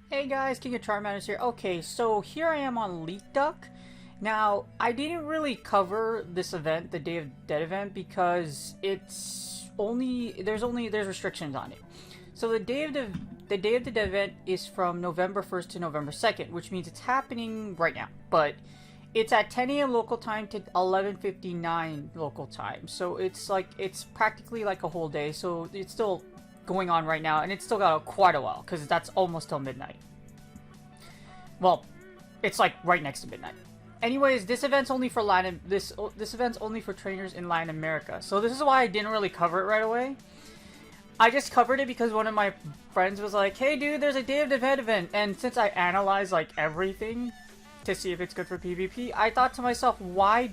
Hey guys, King of Charmanders here. Okay, so here I am on Leak Duck. Now, I didn't really cover this event, the Day of Dead event, because there's restrictions on it. So the Day of the Dead event is from November 1st to November 2nd, which means it's happening right now. But it's at 10 a.m. local time to 11:59 local time. So it's practically like a whole day. So it's still going on right now, and it's still got quite a while because that's almost till midnight. Well, it's like right next to midnight. Anyways, this event's only for this event's only for trainers in Latin America. So this is why I didn't really cover it right away. I just covered it because one of my friends was like, "Hey dude, there's a Day of the Dead event," and since I analyze like everything to see if it's good for PvP, I thought to myself, why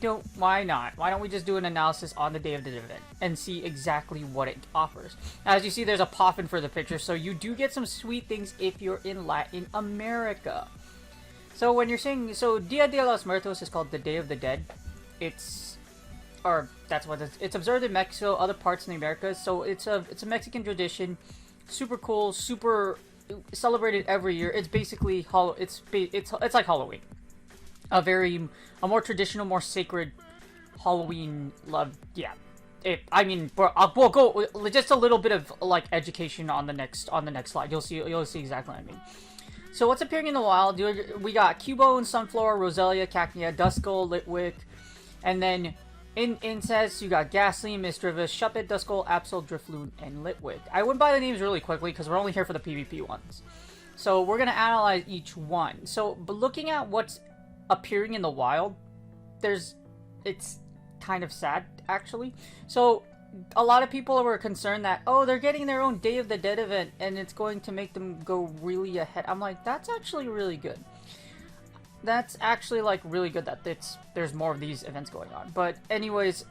not? Why don't we just do an analysis on the Day of the Dead event and see exactly what it offers? As you see, there's a poffin for the picture, so you do get some sweet things if you're in Latin America. So when you're saying, so Dia de los Muertos is called the Day of the Dead. It's observed in Mexico, other parts in the Americas. So it's a Mexican tradition, super cool, super celebrated every year. It's basically it's like Halloween. A more traditional, more sacred Halloween love. Yeah, we'll go just a little bit of like education on the next slide. You'll see exactly what I mean. So what's appearing in the wild? We got Cubone, Sunflower, Roselia, Cacnea, Duskull, Litwick, and then in Incest you got Ghastly, Misdreavus, Shuppet, Duskull, Absol, Drifloon, and Litwick. I went by the names really quickly because we're only here for the PvP ones. So we're gonna analyze each one. So, but looking at what's appearing in the wild, it's kind of sad actually. So a lot of people were concerned that, oh, they're getting their own Day of the Dead event and it's going to make them go really ahead. I'm like, that's actually really good. That's actually like really good that there's more of these events going on. But anyways,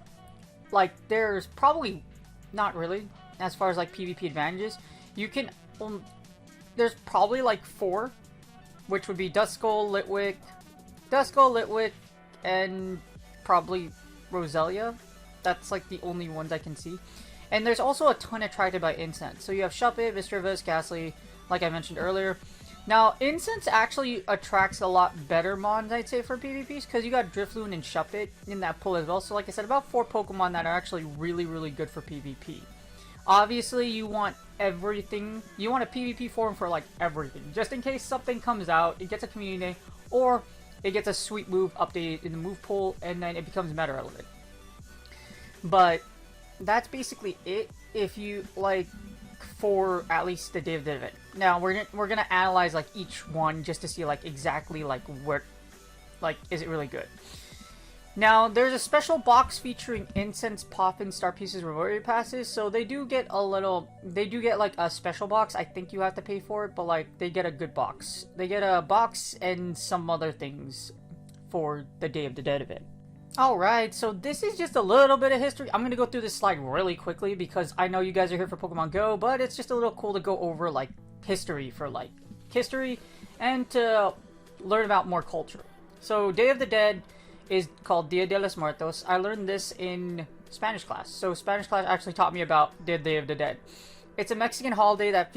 like there's probably not really as far as like PvP advantages. You can there's probably like 4, which would be Duskull, Litwick, and probably Roselia. That's like the only ones I can see. And there's also a ton attracted by incense. So you have Shuppet, Misdreavus, Ghastly, like I mentioned earlier. Now, incense actually attracts a lot better mons, I'd say, for PvPs, because you got Drifloon and Shuppet in that pool as well. So like I said, about 4 Pokemon that are actually really, really good for PvP. Obviously, you want everything. You want a PvP forum for like everything. Just in case something comes out, it gets a community day, or it gets a sweet move updated in the move pool, and then it becomes meta relevant. But that's basically it if you like for at least the Day of the event. Now we're gonna analyze like each one just to see like exactly like where like is it really good. Now there's a special box featuring incense, poffin, star pieces, reward passes. So they do get like a special box. I think you have to pay for it, but like they get a good box. They get a box and some other things for the Day of the Dead event. Alright, so this is just a little bit of history. I'm going to go through this slide really quickly because I know you guys are here for Pokemon Go, but it's just a little cool to go over like history and to learn about more culture. So Day of the Dead is called Dia de los Muertos. I learned this in Spanish class. So Spanish class actually taught me about the Day of the Dead. It's a Mexican holiday that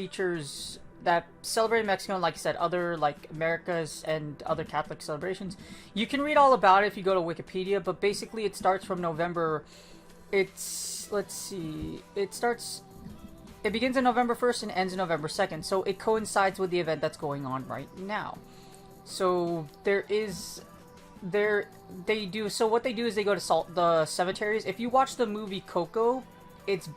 celebrates Mexico and, like I said, other like Americas and other Catholic celebrations. You can read all about it if you go to Wikipedia, but basically it starts from November. It begins on November 1st and ends on November 2nd, so it coincides with the event that's going on right now. So what they do is they go to the cemeteries. If you watch the movie Coco, it's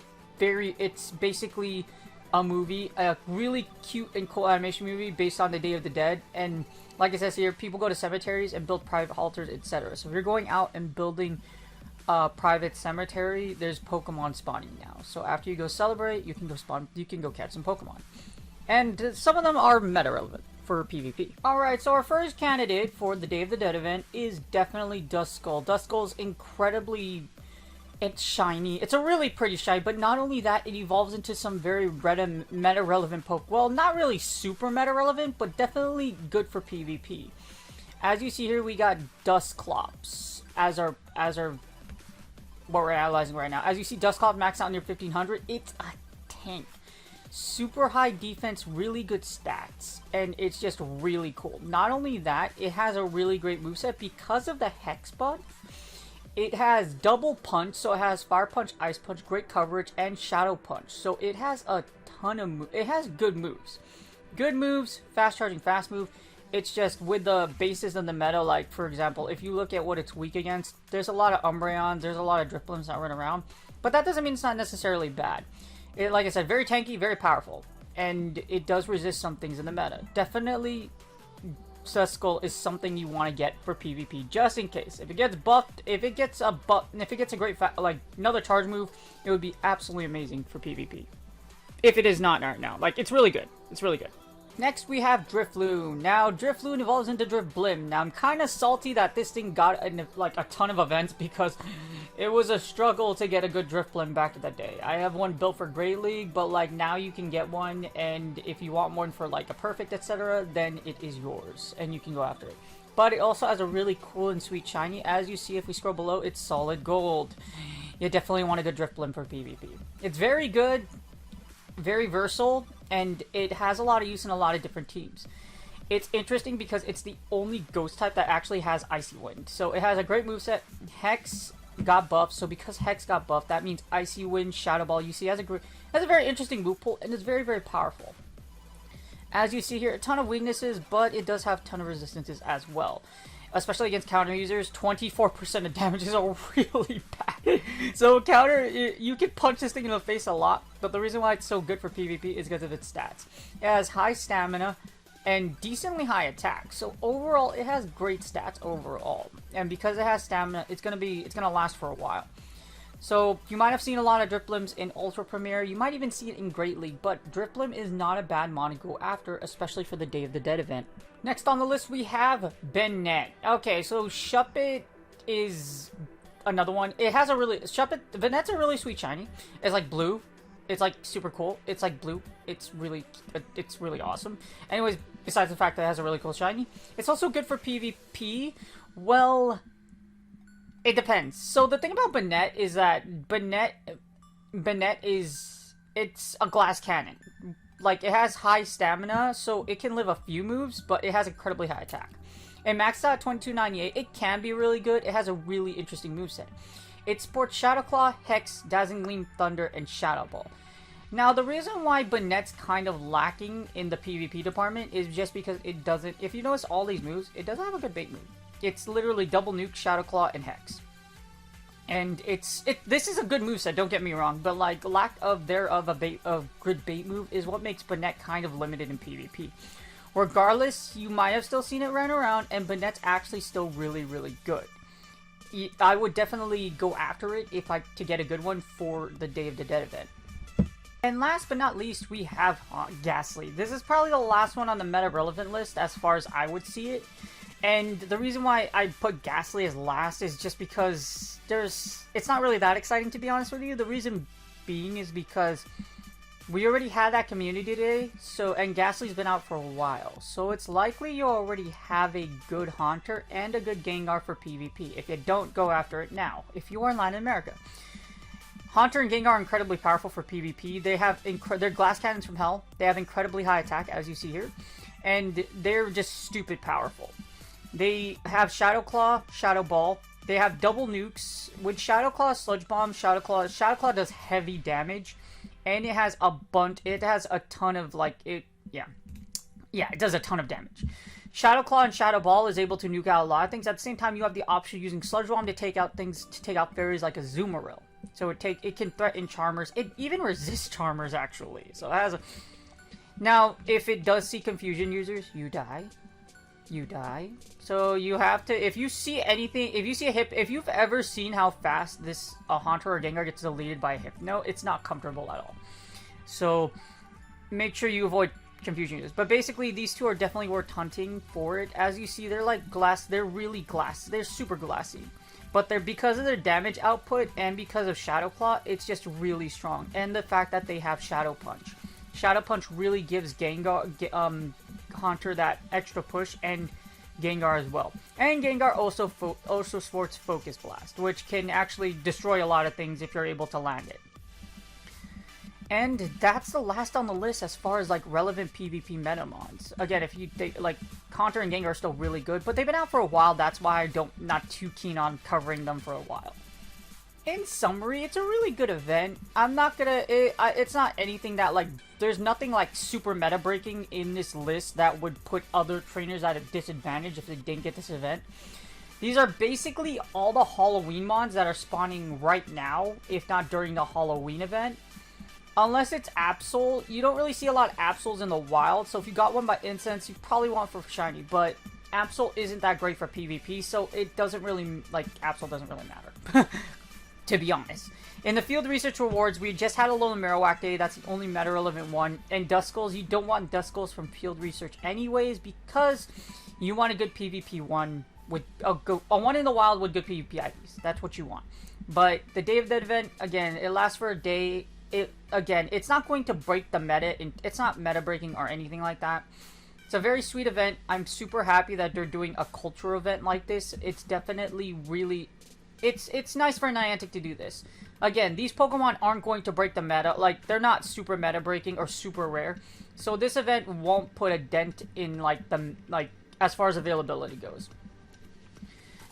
basically a movie, a really cute and cool animation movie based on the Day of the Dead. And like it says here, people go to cemeteries and build private altars, etc. So if you're going out and building private cemetery, there's Pokemon spawning now. So after you go celebrate, you can go spawn, you can go catch some Pokemon. And some of them are meta relevant for PvP. Alright, so our first candidate for the Day of the Dead event is definitely Duskull. Duskull's incredibly... it's shiny. It's a really pretty shiny, but not only that, it evolves into some very meta-relevant Poke. Well, not really super meta-relevant, but definitely good for PvP. As you see here, we got Dusclops as our what we're analyzing right now. As you see, Dusclops max out near 1500. It's a tank. Super high defense, really good stats, and it's just really cool. Not only that, it has a really great moveset because of the Hex buff. It has double punch, so it has Fire Punch, Ice Punch, great coverage, and Shadow Punch. So it has a ton of it has good moves. Good moves, fast charging, fast move. It's just with the bases in the meta, like for example, if you look at what it's weak against, there's a lot of Umbreons, there's a lot of Drifblooms that run around, but that doesn't mean it's not necessarily bad. It, like I said, very tanky, very powerful, and it does resist some things in the meta. Definitely, Duskull is something you want to get for PvP, just in case. If it gets buffed, if it gets a great like another charge move, it would be absolutely amazing for PvP. If it is not right now, like it's really good. It's really good. Next, we have Drifloon. Now, Drifloon evolves into Drifblim. Now, I'm kind of salty that this thing got like a ton of events because it was a struggle to get a good Drifblim back in the day. I have one built for Great League, but like now you can get one, and if you want one for like a perfect, etc., then it is yours, and you can go after it. But it also has a really cool and sweet shiny. As you see, if we scroll below, it's solid gold. You definitely want a good Drifblim for PvP. It's very good, very versatile, and it has a lot of use in a lot of different teams. It's interesting because it's the only ghost type that actually has Icy Wind. So it has a great moveset. Hex got buffed, so because Hex got buffed, that means Icy Wind, Shadow Ball. You see, it has a very interesting move pool, and it's very, very powerful. As you see here, a ton of weaknesses, but it does have a ton of resistances as well. Especially against counter users, 24% of damage is really bad. So counter, you can punch this thing in the face a lot, but the reason why it's so good for PvP is because of its stats. It has high stamina and decently high attack. So overall, it has great stats overall. And because it has stamina, it's gonna last for a while. So you might have seen a lot of Drifblims in Ultra Premier. You might even see it in Great League, but Drifblim is not a bad mon to go after, especially for the Day of the Dead event. Next on the list, we have Bennett. Okay, so Shuppet is another one. It has a really... Bennett's a really sweet shiny. It's like blue. It's like super cool. It's like blue. It's really awesome. Anyways, besides the fact that it has a really cool shiny, it's also good for PvP. Well, it depends. So the thing about Bennett is that Bennett is... it's a glass cannon. Like, it has high stamina, so it can live a few moves, but it has incredibly high attack. And maxed out at 2298, it can be really good. It has a really interesting moveset. It sports Shadow Claw, Hex, Dazzling Gleam, Thunder, and Shadow Ball. Now, the reason why Bennett's kind of lacking in the PvP department is just because it doesn't... if you notice all these moves, it doesn't have a good bait move. It's literally double nuke, Shadow Claw, and Hex. And this is a good moveset, don't get me wrong, but like lack of a good bait move is what makes Bennett kind of limited in PvP. Regardless, you might have still seen it run around, and Bennett's actually still really, really good. I would definitely go after it to get a good one for the Day of the Dead event. And last but not least, we have Ghastly. This is probably the last one on the meta relevant list as far as I would see it. And the reason why I put Ghastly as last is just because it's not really that exciting, to be honest with you. The reason being is because we already had that community day, and Ghastly's been out for a while. So it's likely you already have a good Haunter and a good Gengar for PvP. If you don't, go after it now, if you are in Latin America. Haunter and Gengar are incredibly powerful for PvP. They're glass cannons from hell. They have incredibly high attack, as you see here. And they're just stupid powerful. They have Shadow Claw, Shadow Ball. They have double nukes. With Shadow Claw, Sludge Bomb, Shadow Claw does heavy damage. And it has a ton of, it does a ton of damage. Shadow Claw and Shadow Ball is able to nuke out a lot of things. At the same time, you have the option of using Sludge Bomb to take out fairies like a Zoomeril. So it can threaten Charmers. It even resists Charmers, actually. So it has a... Now, if it does see Confusion users, you die. you die. So you have to, if you see anything, if you see a hip, if you've ever seen how fast this Haunter or Gengar gets deleted by a Hypno, it's not comfortable at all. So make sure you avoid confusion use. But basically, these two are definitely worth hunting for it. As you see, they're like glass, they're really glass, they're super glassy. But they're, because of their damage output and because of Shadow Claw, it's just really strong. And the fact that they have Shadow Punch. Shadow Punch really gives Gengar, Haunter that extra push, and Gengar as well. And Gengar also sports Focus Blast, which can actually destroy a lot of things if you're able to land it. And that's the last on the list as far as like relevant PvP metamons. Again, if you think like Haunter and Gengar are still really good, but they've been out for a while. That's why I not too keen on covering them for a while. In summary, it's a really good event. I'm not gonna. It's not anything that like. There's nothing like super meta breaking in this list that would put other trainers at a disadvantage if they didn't get this event. These are basically all the Halloween mons that are spawning right now, if not during the Halloween event. Unless it's Absol, you don't really see a lot of Absols in the wild, so if you got one by incense, you probably want for shiny, but Absol isn't that great for PvP, so it doesn't really, like, Absol doesn't really matter, to be honest. In the field research rewards, we just had a Alolan Marowak day, that's the only meta-relevant one, and Duskulls, you don't want Duskulls from field research anyways, because you want a good PvP one with, a one in the wild with good PvP IVs, that's what you want. But the day of the event, again, it lasts for a day. Again, it's not going to break the meta, it's not meta breaking or anything like that. It's a very sweet event. I'm super happy that they're doing a culture event like this. It's definitely really, it's nice for Niantic to do this. Again, these Pokemon aren't going to break the meta, like they're not super meta breaking or super rare. So this event won't put a dent in like the as far as availability goes.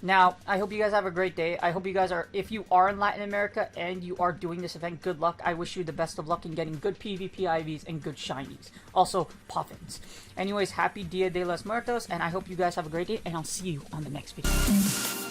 Now, I hope you guys have a great day. I hope you guys are, if you are in Latin America and you are doing this event, good luck. I wish you the best of luck in getting good PvP IVs and good shinies. Also, puffins. Anyways, happy Dia de los Muertos, and I hope you guys have a great day, and I'll see you on the next video.